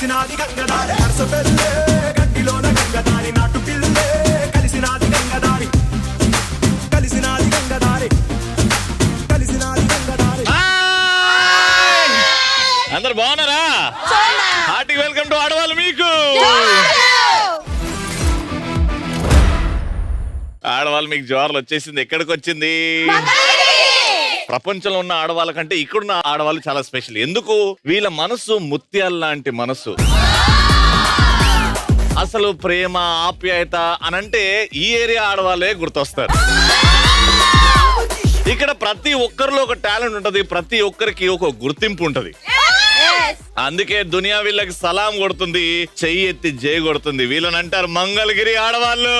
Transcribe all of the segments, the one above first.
కలిసినాది గంగదారి హర్స పెళ్ళే గడ్డిలోన గంగదారి నాటు పిల్లే కలిసినాది గంగదారి కలిసినాది గంగదారి కలిసినాది గంగదారి. అందరు బాగున్నారా? హార్టీ వెల్కమ్ టు ఆడవాళ్ళు మీకు. ఆడవాళ్ళు మీకు జోర్లు వచ్చేసింది. ఎక్కడికి వచ్చింది? ప్రపంచంలో ఉన్న ఆడవాళ్ళ కంటే ఇక్కడున్న ఆడవాళ్ళు చాలా స్పెషల్. ఎందుకు? వీళ్ళ మనసు ముత్యాల లాంటి మనసు. అసలు ప్రేమ ఆప్యాయత అనంటే ఈ ఏరియా ఆడవాళ్ళే గుర్తొస్తారు. ఇక్కడ ప్రతి ఒక్కరిలో ఒక టాలెంట్ ఉంటది, ప్రతి ఒక్కరికి ఒక గుర్తింపు ఉంటది. అందుకే దునియా వీళ్ళకి సలాం కొడుతుంది, చెయ్యి ఎత్తి జై కొడుతుంది. వీళ్ళని అంటారు మంగళగిరి ఆడవాళ్ళు.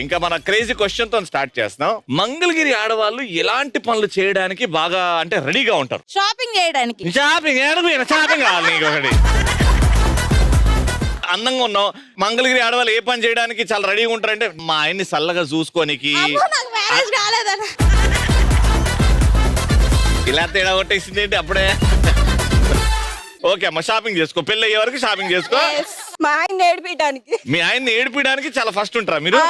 ఇంకా మన క్రేజీ క్వశ్చన్ తో స్టార్ట్ చేస్తున్నాం. మంగళగిరి ఆడవాళ్ళు ఎలాంటి పనులు చేయడానికి బాగా అంటే రెడీగా ఉంటారు? షాపింగ్ చేయడానికి. షాపింగ్ కావాలి నీకు ఒకటి. అందంగా ఉన్నావు. మంగళగిరి ఆడవాళ్ళు ఏ పని చేయడానికి చాలా రెడీగా ఉంటారంటే మా ఆయన్ని చల్లగా చూసుకోనికి. ఇలా తేడా కొట్టేసింది ఏంటి అప్పుడే? ఓకే అమ్మ, షాపింగ్ చేసుకో. పెళ్ళి అయ్యే వరకు షాపింగ్ చేసుకో. మా ఆయన ఏడిపించడానికి. మీ ఆయన్ని ఏడిపించడానికి చాలా ఫస్ట్ ఉంటారా మీరు?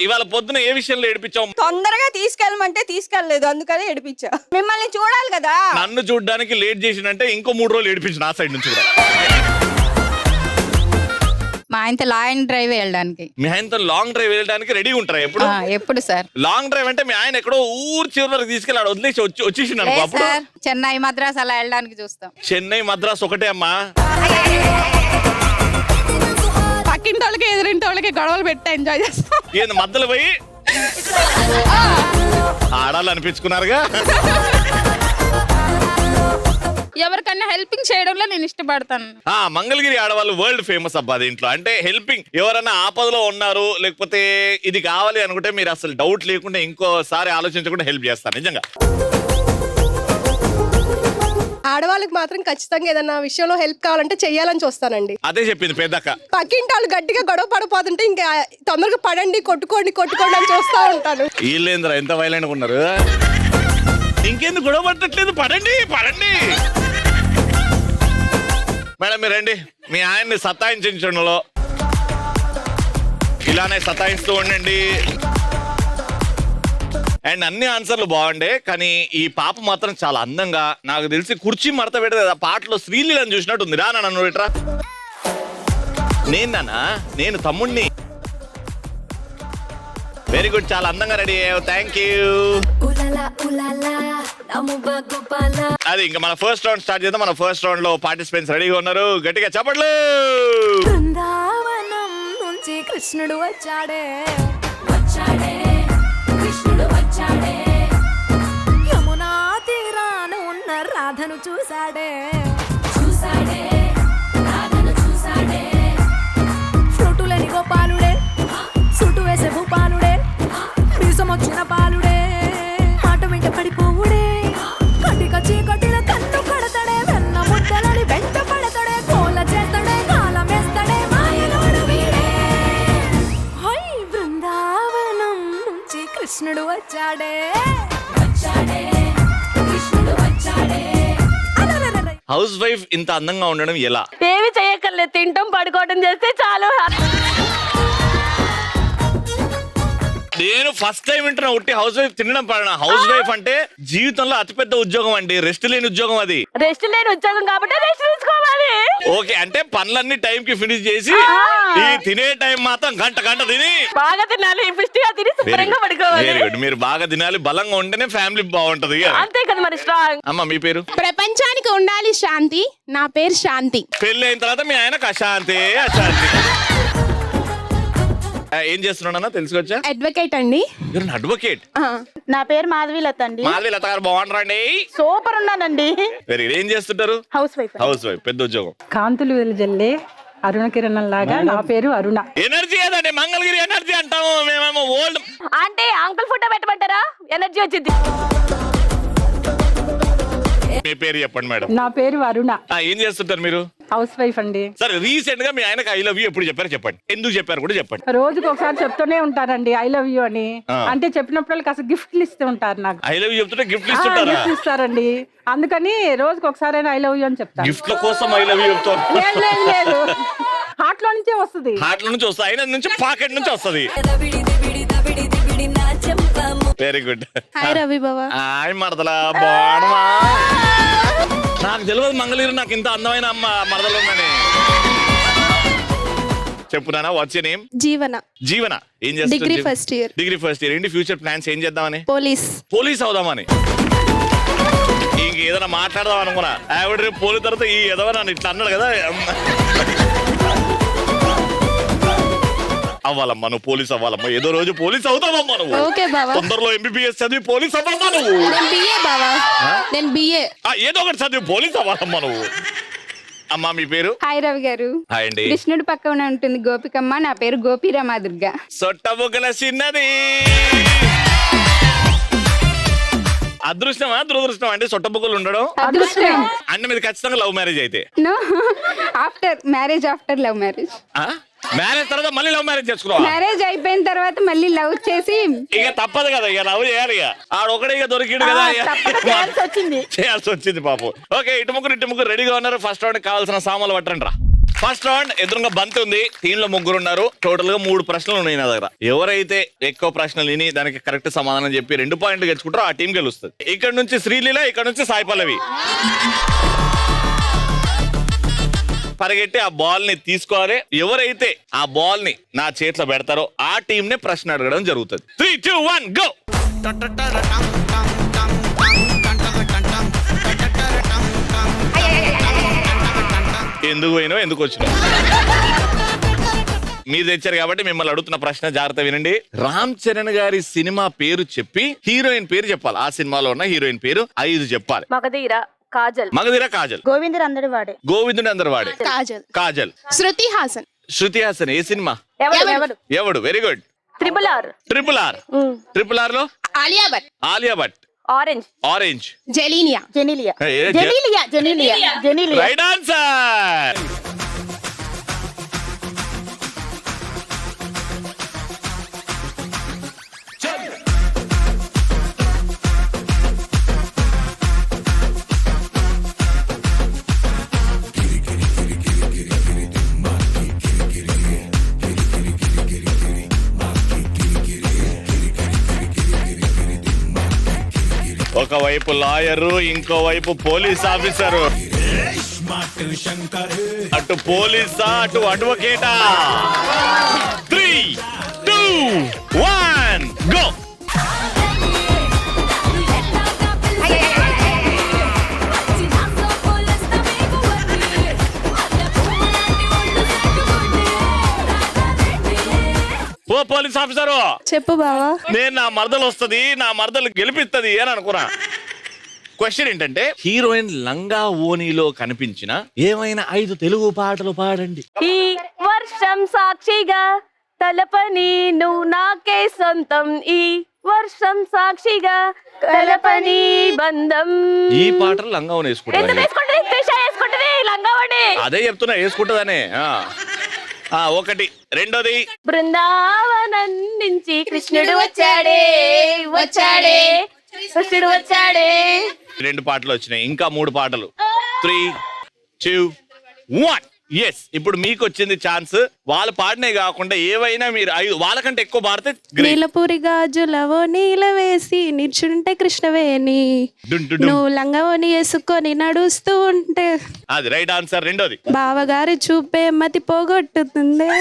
ఇవాళ పొద్దున ఏ విషయంలో ఏడిపించావు? తొందరగా తీసుకెళ్ళమంటే తీసుకెళ్ళలేదు, అందుకని ఏడిపించా. మిమ్మల్ని చూడాలి కదా. నన్ను చూడడానికి లేట్ చేసినంటే ఇంకో 3 రోజులు ఏడిపించు నా సైడ్ నుంచి కూడా. మా ఆయనతో లాంగ్ డ్రైవ్ వెళ్ళడానికి. మీ ఆయనతో లాంగ్ డ్రైవ్ వెళ్ళడానికి రెడీ ఉంటారా ఎప్పుడు? ఎప్పుడు సార్? లాంగ్ డ్రైవ్ అంటే మీ ఆయన ఎక్కడో ఊరు చివరికి తీసుకెళ్ళి వదిలేసి వచ్చేసిండు అనుకో. అప్పుడు చెన్నై మద్రాస్ అలా వెళ్ళడానికి చూస్తాం. చెన్నై మద్రాస్ ఒకటే అమ్మా. పక్కింటి వాళ్ళకి ఎదురింటి వాళ్ళకి గొడవలు పెట్టి ఎంజాయ్ చేస్తాం. ఏంది మధ్యలో పోయి ఆడాలి అనిపించుకున్నారుగా. ఎవరికన్నా హెల్పింగ్ చేయడంలో నేను ఇష్టపడతాను. మంగళగిరి ఆడవాళ్ళు వరల్డ్ ఫేమస్ అబ్బా దీంట్లో. అంటే హెల్పింగ్, ఎవరైనా ఆపదలో ఉన్నారు లేకపోతే ఇది కావాలి అనుకుంటే మీరు అసలు డౌట్ లేకుండా ఇంకోసారి ఆలోచించకుండా హెల్ప్ చేస్తారు నిజంగా. ఆడవాళ్ళకి మాత్రం ఖచ్చితంగా ఏదన్నా విషయంలో హెల్ప్ కావాలంటే చెయ్యాలని చూస్తానండి. అదే చెప్పింది పెద్దక్క. పక్కింటి వాళ్ళు గట్టిగా గొడవ పడిపోతుంటే ఇంకా తొందరగా పడండి, కొట్టుకోండి అని చూస్తా ఉంటాను. వీళ్ళేంద్ర ఎంత వైలెంట్ గా ఉన్నారు. ఇంకెందుకు గొడవ పట్టట్లేదు? పడండి. మేడం మీరు రండి. మీ ఆయన్ని సతాయించడంలో ఇలానే సతాయిస్తూ ఉండండి. అండ్ అన్ని ఆన్సర్లు బాగుండే, కానీ ఈ పాప మాత్రం చాలా అందంగా, నాకు తెలిసి కుర్చీ మడత పెడతా పాటలో శ్రీలీలను చూసినట్టుంది. రా నన్ను పెట్టరా. నేను తమ్ముణ్ణి. వెరీ గుడ్, చాలా అందంగా రెడీ అయ్యావు. Thank you. అది ఇంకా మన ఫస్ట్ రౌండ్ స్టార్ట్ చేద్దాం. మన ఫస్ట్ రౌండ్ లో పార్టిసిపెంట్స్ రెడీగా ఉన్నారు. గట్టిగా చప్పట్లు. బృందావనం నుంచి కృష్ణుడు వచ్చాడే కృష్ణుడు వచ్చాడే, యమునా తీరాన ఉన్న రాధను చూసాడే రాధను చూసాడే, ఫ్రూటులని గోపాలుడే, సుటు వేసే భూపాలుడే, మీసం వచ్చిన పాలుడే, మాట వెంట పడిపోవుడే, కటిక చీకటిన కన్ను కడతాడే, వెన్న ముద్దలని వెంట పడతాడే, కోల చేస్తాడే, కాలం వేస్తాడే, మాయలోడు వీడే. హై బృందావనం నుంచి కృష్ణుడు వచ్చాడే కృష్ణుడు వచ్చాడే. హౌస్ వైఫ్ ఇంత అందంగా ఉండడం ఎలా? ఏమి చేయక్కర్లేదు, తింటాం పడుకోవడం చేస్తే చాలు. నేను ఫస్ట్ టైం వింటున్నా ఉట్టి హౌస్ వైఫ్ తినడం పడిన. హౌస్ వైఫ్ అంటే జీవితంలో అతిపెద్ద ఉద్యోగం అండి. రెస్ట్ లేని ఉద్యోగం అది. రెస్ట్ లేని ఉద్యోగం కాబట్టి రెస్ట్ తీసుకోవాలి. ఓకే, అంటే పనులన్నీ టైం కి ఫినిష్ చేసి ఈ తినే టైం మాత్రం గంట తిని బాగా తినాలి, పుష్టిగా తిని శుభ్రంగా పడుకోవాలి. Very good. మీరు బాగా తినాలి, బలంగా ఉంటేనే ఫ్యామిలీ బాగుంటది. అంతే కదా మరి. స్ట్రాంగ్. అమ్మ మీ పేరు? ప్రపంచానికి ఉండాలి శాంతి. నా పేరు శాంతి. పెళ్లి అయిన తర్వాత మీ ఆయనకు అశాంతి. ఏం చేస్తున్నాడన్నా తెలుసుకోవచ్చా? అడ్వకేట్ అండి. అడ్వకేట్. నా పేరు మాధవీలత అండి. మాధవీలత గారు బాగుంటారండి. సూపర్ ఉన్నానండి. Very good. ఏం చేస్తుంటారు? House wife. హౌస్ వైఫ్, పెద్ద ఉద్యోగం. కాంతులు వెలుజల్లే అరుణ కిరణం లాగా నా పేరు అరుణ. ఎనర్జీ ఏదండి, మంగళగిరి ఎనర్జీ అంటాము మేమేమో. ఓల్డ్ అంటే అంకుల్ ఫోటో పెట్టమంటారా? ఎనర్జీ వచ్చింది. మీ పేరు చెప్పండి మేడం. నా పేరు అరుణ, ఏం చేస్తుంటారు మీరు? హౌస్ వైఫ్ అండి. సరే రీసెంట్ గా మీ ఆయనకు ఐ లవ్ యూ ఎప్పుడు చెప్పారు చెప్పండి, ఎందుకు చెప్పారు కూడా చెప్పండి. రోజుకి ఒకసారి చెప్తూనే ఉంటారండి ఐ లవ్ యూ అని. అంటే చెప్పినప్పుడు కాస్త గిఫ్ట్లు ఇస్తూ ఉంటారు నాకు. ఐ లవ్ యూ చెప్తుంటే గిఫ్ట్ ఇస్తుంటారా? గిఫ్ట్ ఇస్తారండి, అందుకని రోజుకి ఒకసారి ఐ లవ్ యూ అని చెప్తారు. గిఫ్ట్ల కోసం ఐ లవ్ యూ చెప్తారు? లేదు, హార్ట్ లో నుంచే వస్తుంది. హార్ట్ నుంచి వస్తుంది, ఆయన నుంచి పాకెట్ నుంచి వస్తుంది. Very good. హాయ్ రవి బాబా. హాయ్ మరదలా, బాగున్నావా? నాకు తెలియదు మంగళగిరి నాకు ఇంత అందమైన అమ్మ మరదలు ఉందని. చెప్పు నాన్న, వాట్స్ యువర్ నేమ్? జీవన. జీవన. ఏం చేస్తావు? Degree first year. Degree first year. ఏంటి ఫ్యూచర్ ప్లాన్స్, ఏం చేద్దామని? పోలీస్ అవుదామని. ఇంకేదైనా మాట్లాడదాం అనుకున్నా, ఆవిడ రేపు పోలీస్ తర్వాత ఈ ఏదో నన్ను ఇట్లా అన్నాడు కదా. అవ్వాలమ్మా నువ్వు, పోలీస్ అవ్వాలమ్మా, ఏదో రోజు పోలీస్ అవుతావమ్మా నువ్వు. ఓకే బావా. తొందరలో ఎంబీబీఎస్ చదివి పోలీస్ అవ్వాలమ్మా నువ్వు. నేను బిఏ. ఏదో ఒకటి చదివి పోలీస్ అవ్వాలమ్మా నువ్వు. అమ్మా మీ పేరు? హాయ్ రవి గారు. హాయ్ అండి. కృష్ణుడు పక్కన ఉంటుంది గోపికమ్మ, నా పేరు గోపి రమాదుర్గ. సొట్టబుగ్గల చిన్నది. అదృష్టమా దురదృష్టం అంటే సొట్టబుగ్గలు ఉండడం? అదృష్టం. అంటే మీది ఖచ్చితంగా లవ్ మ్యారేజ్ అయితే? No, after love marriage. Marriage తర్వాత మళ్ళీ లవ్ మ్యారేజ్ చేసుకున్నావా? మ్యారేజ్ అయిపోయిన తర్వాత మళ్ళీ లవ్ చేసి ఇక తప్పదు కదా, ఇక లవ్ చేయాలి. ఇక ఆడొకడే ఇక దొరికిండు కదా, చేయాల్సి వచ్చింది పాపం. ఓకే, ఇటు ముగ్గురు రెడీగా ఉన్నారు. ఫస్ట్ రౌండ్ కావాల్సిన సామాన్లు పట్టండి రా. ఫస్ట్ రౌండ్ ఎదురుగా బంతి ఉంది, టీమ్ లో ముగ్గురు ఉన్నారు. టోటల్ గా 3 ప్రశ్నలు ఉన్నాయి నా దగ్గర. ఎవరైతే ఎక్కువ ప్రశ్నలు విని దానికి కరెక్ట్ సమాధానం చెప్పి 2 పాయింట్లు గెలుచుకుంటారో ఆ టీం గెలుస్తుంది. ఇక్కడ నుంచి శ్రీలీల, ఇక్కడ నుంచి సాయి పల్లవి. పరిగెట్టి ఆ బాల్ ని తీసుకోవాలి. ఎవరైతే ఆ బాల్ ని నా చేతిలో పెడతారో ఆ టీం నే ప్రశ్న అడగడం జరుగుతుంది. 3, 2, 1 గో. ఎందుకు పోయినావు, ఎందుకు వచ్చినావు? మీరు తెచ్చారు కాబట్టి మిమ్మల్ని అడుగుతున్న ప్రశ్న జాగ్రత్త వినండి. రామ్ చరణ్ గారి సినిమా పేరు చెప్పి హీరోయిన్ పేరు చెప్పాలి. ఆ సినిమాలో ఉన్న హీరోయిన్ పేరు 5 చెప్పాలి. మగధీర, కాజల్. గోవిందుడు అందరి వాడే. కాజల్. శృతి హాసన్. ఏ సినిమా? Yevadu? Very good. Triple R లో Alia Bhatt. Orange. Genelia. Right answer. ఒకవైపు లాయరు, ఇంకోవైపు పోలీస్ ఆఫీసరు. అటు పోలీసా, అటు అడ్వకేటా? 3, 2, 1 గో. ఓ పోలీస్ ఆఫీసరు, చెప్పు బావా. నేను నా మరదలు వస్తుంది, నా మరదలు గెలిపిస్తుంది అని అనుకున్నా. క్వశ్చన్ ఏంటంటే, హీరోయిన్ లంగా ఓనీలో కనిపించిన ఏమైనా 5 తెలుగు పాటలు పాడండి. ఈ వర్షం సాక్షిగా తలపని నువ్వు నాకే సొంతం, ఈ వర్షం సాక్షిగా తలపని బంధం. ఈ పాటలు లంగా ఓని వేసుకుంటుంది. అదే చెప్తున్నా, వేసుకుంటుందనే. ఒకటి. రెండోది, బృందావనం నుంచి కృష్ణుడు వచ్చాడే. 2 పాటలు వచ్చినాయి, ఇంకా 3 పాటలు. 3, 2, 1 ఎస్. ఇప్పుడు మీకు వచ్చింది ఛాన్స్. వాళ్ళు పాడినే కాకుండా ఏవైనా మీరు 5 వాళ్ళకంటే ఎక్కువ పాడితే నీలపూరి గాజులవో నీల వేసి నిల్చుంటే కృష్ణవేణి, నువ్వు లంగవోని వేసుకొని నడుస్తూ ఉంటే. అది రైట్ ఆన్సర్. రెండోది, బావగారి చూపే మతి పోగొట్టుతుంది.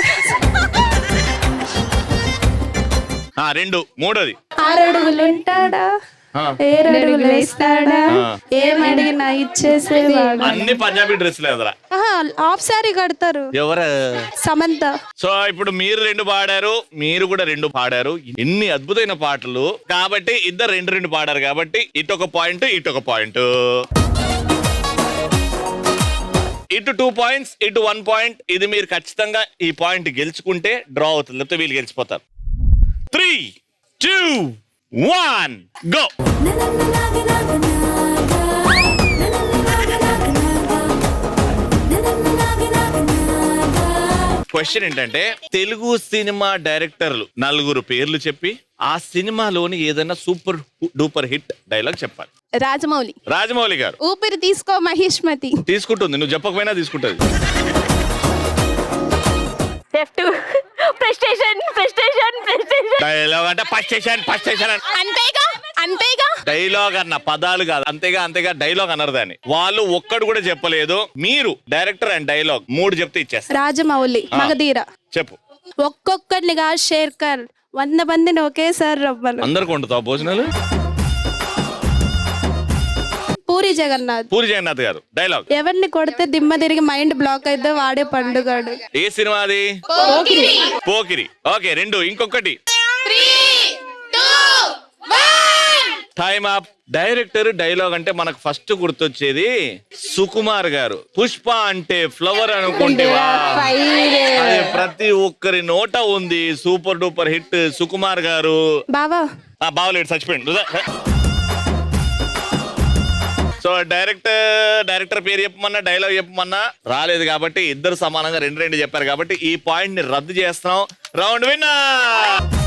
2. మూడోది, 6 అడుగులుంటాడా, 7 అడుగులు వేస్తాడా, ఏమడిగినా ఇచ్చేసేవాడు. అన్ని పంజాబీ డ్రెస్సులు ఎదురా. హాఫ్ సారీ కడతారు. ఎవరు? సమంత. సో ఇప్పుడు మీరు 2 పాడారు, మీరు కూడా 2 పాడారు. ఎన్ని అద్భుతమైన పాటలు. కాబట్టి ఇద్దరు 2 పాడారు కాబట్టి ఇటొక పాయింట్, ఇటొక పాయింట్. ఇటు 2 పాయింట్స్, ఇటు 1 పాయింట్. ఇది మీరు ఖచ్చితంగా ఈ పాయింట్ గెలుచుకుంటే డ్రా అవుతుంది, లేకపోతే వీళ్ళు గెలిచిపోతారు. 3, 2, 1 గో. క్వశ్చన్ ఏంటంటే తెలుగు సినిమా డైరెక్టర్లు 4 పేర్లు చెప్పి ఆ సినిమాలోని ఏదైనా సూపర్ డూపర్ హిట్ డైలాగ్ చెప్పాలి. రాజమౌళి. రాజమౌళి గారు. ఊపిరి తీసుకో మహిష్మతి. తీసుకుంటుంది, నువ్వు చెప్పకపోయినా తీసుకుంటుంది. F2 ప్రెస్టేషన్ ప్రెస్టేషన్ ప్రెస్టేషన్ డైలాగ్ అంటే ఫస్ట్ అంతేగా అంతేగా. డైలాగ్ అన్న పదాలు కాదు, అంతేగా అంతేగా డైలాగ్ అన్నారు దాన్ని. వాళ్ళు ఒక్కడు కూడా చెప్పలేదు. మీరు డైరెక్టర్ అండ్ డైలాగ్ 3 చెప్తే ఇచ్చేస్తారు. రాజమౌళి. మగధీర. చెప్పు. ఒక్కొక్కరినిగా షేర్కర్ 100 మందిని ఒకేసారి రవ్వలు. అందరికి వండుతావు భోజనాలు. పూరి జగన్నాథ్. పూరి జగన్నాథ్ గారు. డైలాగ్. ఎవరిని కొడితే దిమ్మ తిరిగి మైండ్ బ్లాక్ అయితే వాడే పండుగాడు. ఏ సినిమా అది? పోకిరి. ఓకే 2. ఇంకొకటి. Time up. డైరెక్టర్ డైలాగ్ అంటే మనకు ఫస్ట్ గుర్తొచ్చేది సుకుమార్ గారు. పుష్ప అంటే ఫ్లవర్ అనుకుంటేవా, అది ప్రతి ఒక్కరి నోట ఉంది. సూపర్ డూపర్ హిట్ సుకుమార్ గారు. బావా. బావలేడు, చచ్చిపోయింది. సో డైరెక్టర్ పేరు చెప్పమన్నా డైలాగ్ చెప్పమన్నా రాలేదు కాబట్టి ఇద్దరు సమానంగా 2 చెప్పారు కాబట్టి ఈ పాయింట్ ని రద్దు చేస్తున్నాం. Round winner.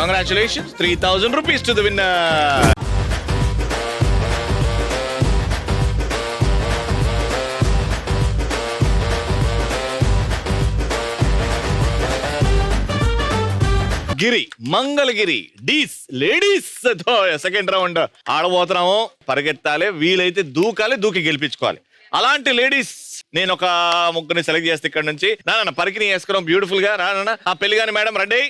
Congratulations, 3,000 rupees to the winner. Giri, Mangalagiri, డీస్ లేడీస్ తో సెకండ్ రౌండ్ ఆడబోతున్నాము. పరిగెత్తాలి, వీలైతే దూకాలి, దూకి గెలిపించుకోవాలి. అలాంటి లేడీస్ నేను ఒక 3 సెలెక్ట్ చేస్తే ఇక్కడ నుంచి నాన్న పరికిని వేసుకున్నాం బ్యూటిఫుల్ గా. రానా ఆ పెళ్లి గాని మేడం రెడీ.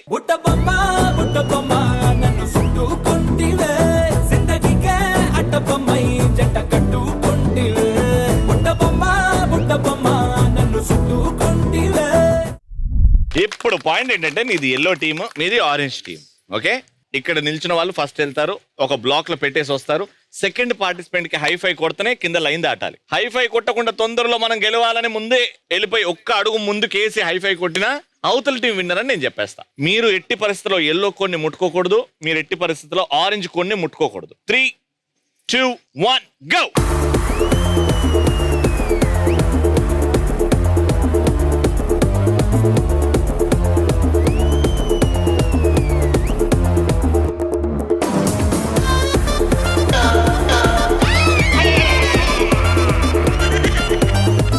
ఇప్పుడు పాయింట్ ఏంటంటే నీది ఎల్లో టీమ్, మీది ఆరెంజ్ టీమ్. ఓకే, ఇక్కడ నిల్చున్న వాళ్ళు ఫస్ట్ వెళ్తారు, ఒక బ్లాక్ లో పెట్టేసి వస్తారు. సెకండ్ పార్టిసిపెంట్ కి హైఫై కొడితేనే కింద లైన్ దాటాలి. హైఫై కొట్టకుండా తొందరలో మనం గెలవాలని ముందే వెళ్ళిపోయి ఒక్క అడుగు ముందుకేసి హైఫై కొట్టినా అవతల టీం విన్నర్ అని నేను చెప్పేస్తా. మీరు ఎట్టి పరిస్థితిలో ఎల్లో కొన్ని ముట్టుకోకూడదు, మీరు ఎట్టి పరిస్థితిలో ఆరెంజ్ కొన్ని ముట్టుకోకూడదు. 3, 2, 1 గో.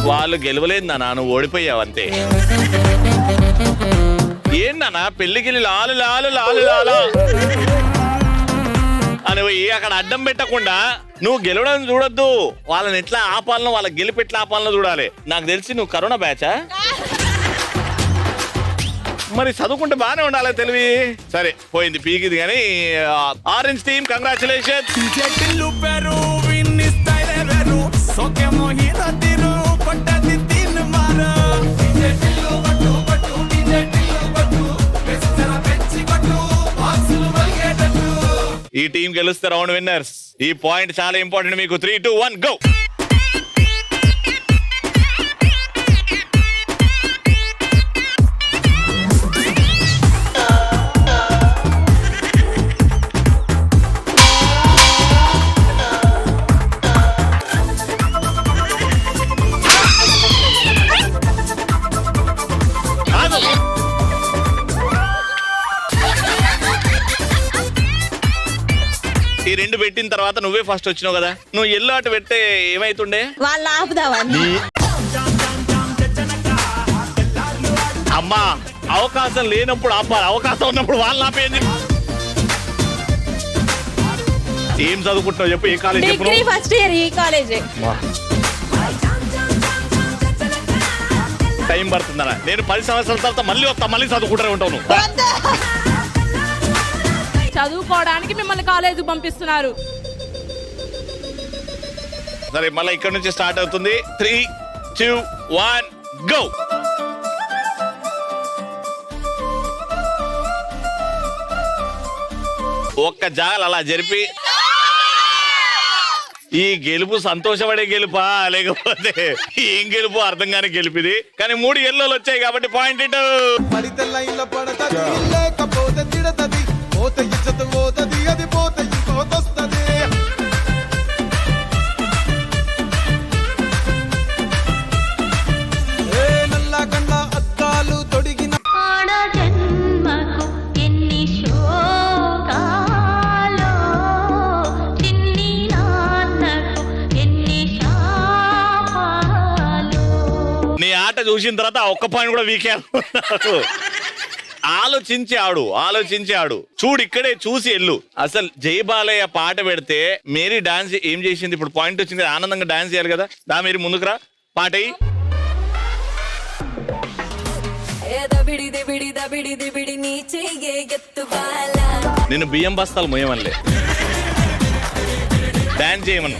వాళ్ళు గెలవలేదు నాన్న, నువ్వు ఓడిపోయావు అంతే. ఏంటన్నా పెళ్లికి లాలు లాలు లాలు లాలా అని అక్కడ అడ్డం పెట్టకుండా నువ్వు గెలవడం చూడొద్దు, వాళ్ళని ఎట్లా ఆపాలనో, వాళ్ళ గెలిపి ఎట్లా ఆపాలనో చూడాలి. నాకు తెలిసి నువ్వు కరోనా బ్యాచా? మరి చదువుకుంటే బాగానే ఉండాలి తెలివి. సరే పోయింది, పీకిది. కానీ ఆరెంజ్ టీమ్ కంగ్రాచులేషన్. ఈ టీం గెలుస్తే రౌండ్ విన్నర్స్. ఈ పాయింట్ చాలా ఇంపార్టెంట్ మీకు. 3, 2, 1 గో. ఈ 2 పెట్టిన తర్వాత నువ్వే ఫస్ట్ వచ్చినావు కదా, నువ్వు ఎల్లో అటు పెట్టే ఏమైతుండే? వాళ్ళు ఆపుదావని. అమ్మా, అవకాశం లేనప్పుడు ఆపాలి, అవకాశం ఉన్నప్పుడు వాళ్ళని ఆపేయండి. ఏం చదువుకుంటున్నావు చెప్పు, ఏ కాలేజ్ చెప్పు? డిగ్రీ ఫస్ట్ ఇయర్ ఈ కాలేజే. టైం పడుతుందనా? నేను 10 సంవత్సరాల తర్వాత మళ్ళీ వస్తా, మళ్ళీ చదువుకుంటూనే ఉంటాను. చదువుకోవడానికి మిమ్మల్ని కాలేజీకి పంపిస్తున్నారు. సరే మళ్ళీ ఇక్కడ నుంచి స్టార్ట్ అవుతుంది. 3, 2, 1 గో. ఒక్క జాగలు అలా జరిపి ఈ గెలుపు సంతోషపడే గెలుపా లేకపోతే ఏం గెలుపు అర్థం కాని గెలిపిది. కానీ 3 ఎల్లోలు వచ్చాయి కాబట్టి పాయింట్ ఇటు. పడితే లైన్లో పడతది, లేకపోతే తిడతది, పోతే ఇజ్జత్ పోతది, అది చూసిన తర్వాత ఆ ఒక్క పాయింట్ కూడా వీకే అనుకున్నారు. ఆలోచించి ఆడు చూడు, ఇక్కడే చూసి వెళ్ళు. అసలు జై బాలయ్య పాట పెడితే మేరీ డాన్స్ ఏం చేసింది? ఇప్పుడు పాయింట్ వచ్చింది కదా, ఆనందంగా డాన్స్ చేయాలి కదా. దా మేరీ ముందుకురా, పాట అయ్యి. నేను బియ్యం బస్తాలు మొయ్యమనిలే, డాన్స్ చేయమను.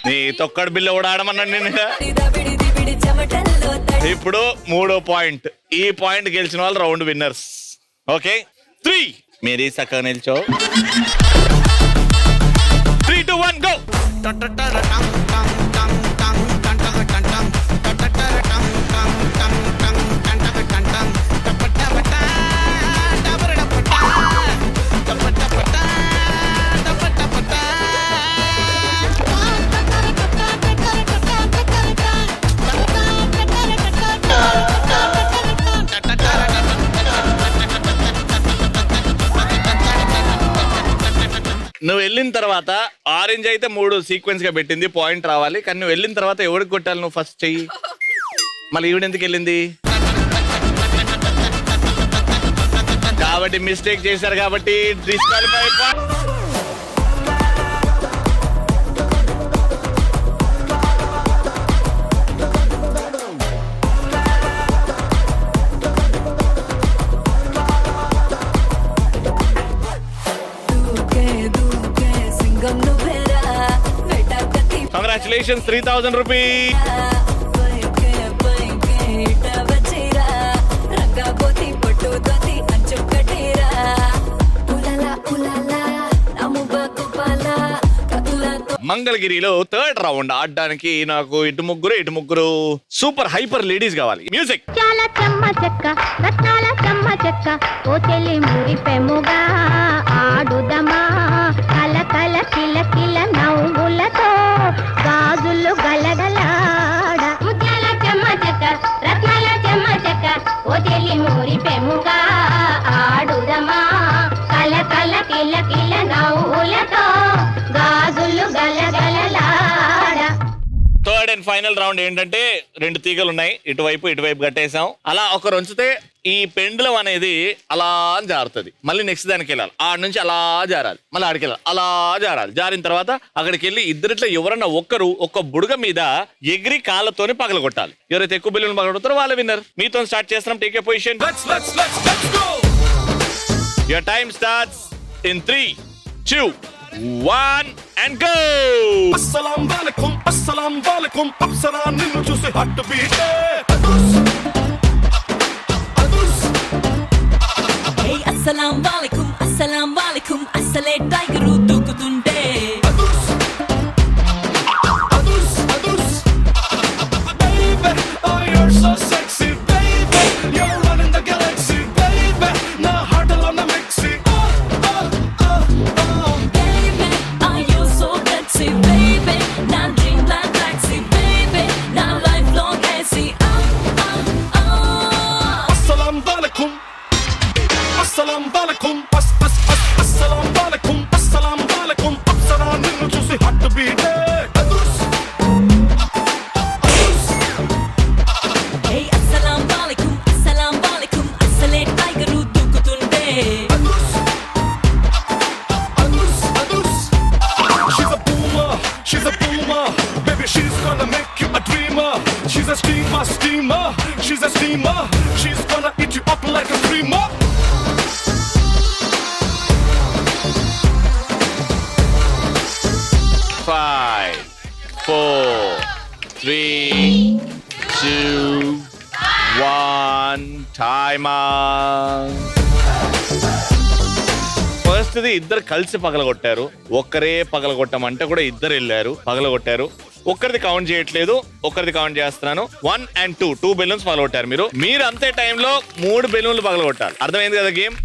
నీ తొక్కడు బిల్ల కూడా ఆడమన్నాడు నేను. ఇప్పుడు 3వ పాయింట్. ఈ పాయింట్ గెలిచిన వాళ్ళు రౌండ్ విన్నర్స్. ఓకే 3 మేరీ సక్క నిల్చో. 3, 2, 1 గో. నువ్వు వెళ్ళిన తర్వాత ఆరెంజ్ అయితే 3 సీక్వెన్స్ గా పెట్టింది, పాయింట్ రావాలి. కానీ నువ్వు వెళ్ళిన తర్వాత ఎవరికి కొట్టాలి? నువ్వు ఫస్ట్ చెయ్యి. మళ్ళీ ఈవిడ ఎందుకు వెళ్ళింది? కాబట్టి మిస్టేక్ చేశారు కాబట్టి డిస్క్వాలిఫై. Congratulations, 3,000 rupees. మంగళగిరిలో 3rd రౌండ్ ఆడడానికి నాకు ఇటు ముగ్గురు సూపర్ హైపర్ లేడీస్ కావాలి. మ్యూజిక్. చాలా చెమ్మ చెక్క రత్నాల చెమ్మ చెక్క ఓ చెల్లి మురిపెముగా ఆడుదమా కల కల కిల కిల నవ్వులతో గాజులు గలగలాడ. ముత్యాల చెమ్మ చెక్క రత్నాల చెమ్మ చెక్క ఓ చెల్లి మురిపెముగా ఆడుదమా కల కల కిల కిల నవ్వులతో గాజులు గలగలలాడ. 3rd అండ్ ఫైనల్ రౌండ్ ఏంటంటే 2 తీగలు ఉన్నాయి, ఇటువైపు కట్టేసాం. అలా ఒక రొంచితే ఈ పెండులం అనేది అలా జారుతుంది. మళ్ళీ నెక్స్ట్ దానికి వెళ్ళాలి, ఆడ నుంచి అలా జారాలి, మళ్ళీ ఆడికి వెళ్ళాలి, అలా జారాలి. జారిన తర్వాత అక్కడికి వెళ్ళి ఇద్దరిట్లో ఎవరన్నా ఒక్క బుడగ మీద ఎగిరి కాళ్ళతోని పగల కొట్టాలి. ఎవరైతే ఎక్కువ బిల్లులు పగల కొడతారో వాళ్ళ విన్నర్. మీతో స్టార్ట్ చేస్తున్నాం. Take a position. Your time starts in 3, 2, 1 and go. अस्सलाम वालेकुम अप्सरा నిన్ను చూసి హార్ట్ బీట్. అస్సలాం వాలేకుం అస్సలే tiger దూకుతుంటే. Baby, oh you're so sexy baby, you're running the galaxy baby, నా హార్ట్ లో నా mixie. Baby, are you so sexy baby, నా dream like taxi baby, నా life long AC. अस्सलाम वालेकुम अस्सलाम वालेकुम अप्सरा నిన్ను చూసి హార్ట్ బీట్. Hey అస్సలాం వాలేకుం అస్సలే tiger దూకుతుంటే. She's a boomer, baby she's gonna make you a dreamer. She's a steamer, she's a steamer, she's gonna eat you up like a dreamer. Five, 4, 3, 2, 1. Timer. First ఇద్దరు కలిసి పగలగొట్టారు. ఒక్కరే పగలగొట్టమంటే కూడా ఇద్దరు వెళ్ళారు, పగలగొట్టారు. ఒక్కరిది count చేయట్లేదు, ఒక్కరిది count చేస్తున్నాను. 1 and 2 balloons పగలగొట్టారు. మీరు అంతే టైంలో 3 బెలూన్లు పగలగొట్టాలి. అర్థమైంది కదా game?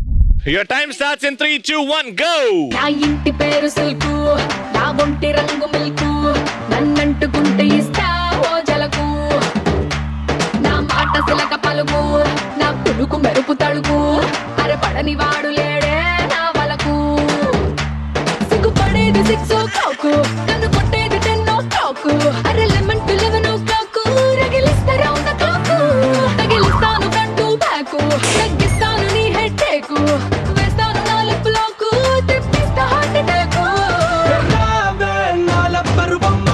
Your time starts in 3, 2, 1 go. నా ఇంటి పేరు సిల్కు, నా ఒంటి రంగు మిల్కు, నన్నంటుకుంటే ఇస్తా ఓ జలకు. చిలక పలుకు నా పులుకు మెరుపు తడుకు అరే పడని వాడు లేడే నా వలకు సిగ్గుపడేది 6 o'clock నన్ను కొట్టేది 10 o'clock అరే లెమన్ టు 11 o'clock రగిలిస్తా రౌండ్ ద క్లాక్ తగిలిస్తాను ఫ్రంట్ టు బ్యాక్ తగ్గిస్తాను నీ హెడ్ టేక్ వేస్తాను నా లిప్ లాక్ తిప్పిస్తా హార్ట్ అటాక్ రావే నాల పరువమ్మ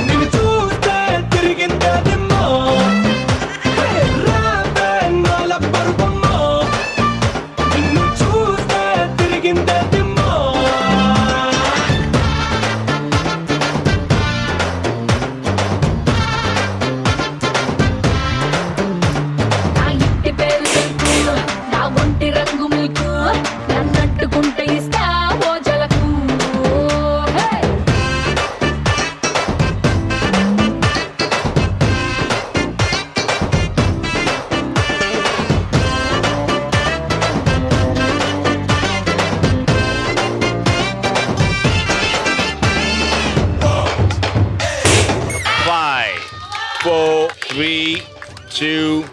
నిన్ను చూస్తే తిరిగిందే దిమ్మ రావే నాల పరువమ్మ నిన్ను చూస్తే తిరిగిందే దిమ్మ నా ఇంటి పేరు తెలుపు నా ఒంటి రంగు మీకు నన్నట్టుకుంటే ఇస్తా ఓ జలకు హే Five, 4, 3, 2,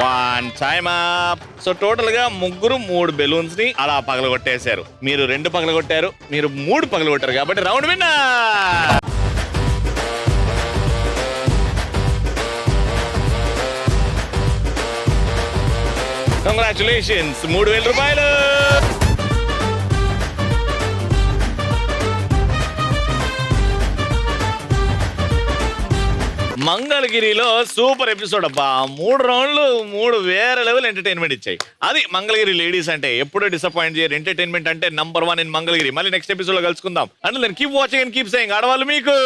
1. Time up. So total గా ముగ్గురు 3 బెలూన్స్ ని అలా పగలగొట్టేశారు. మీరు 2 పగలగొట్టారు, మీరు 3 పగలగొట్టారు కాబట్టి రౌండ్ విన్నర్. కంగ్రాచులేషన్స్, 3,000 రూపాయలు. మంగళగిరిలో సూపర్ ఎపిసోడ్ అబ్బా. 3 రౌండ్లు 3 వేరే లెవెల్ ఎంటర్టైన్మెంట్ ఇచ్చాయి. అది మంగళగిరి లేడీస్ అంటే. ఎప్పుడూ డిసప్పాయింట్ చేయరు. ఎంటర్టైన్మెంట్ అంటే నంబర్ 1 ఇన్ మంగళగిరి. మళ్ళీ నెక్స్ట్ ఎపిసోడ్ లో కలుసుకుందాం. అంటే keep watching and keep saying ఆడవాళ్ళు మీకు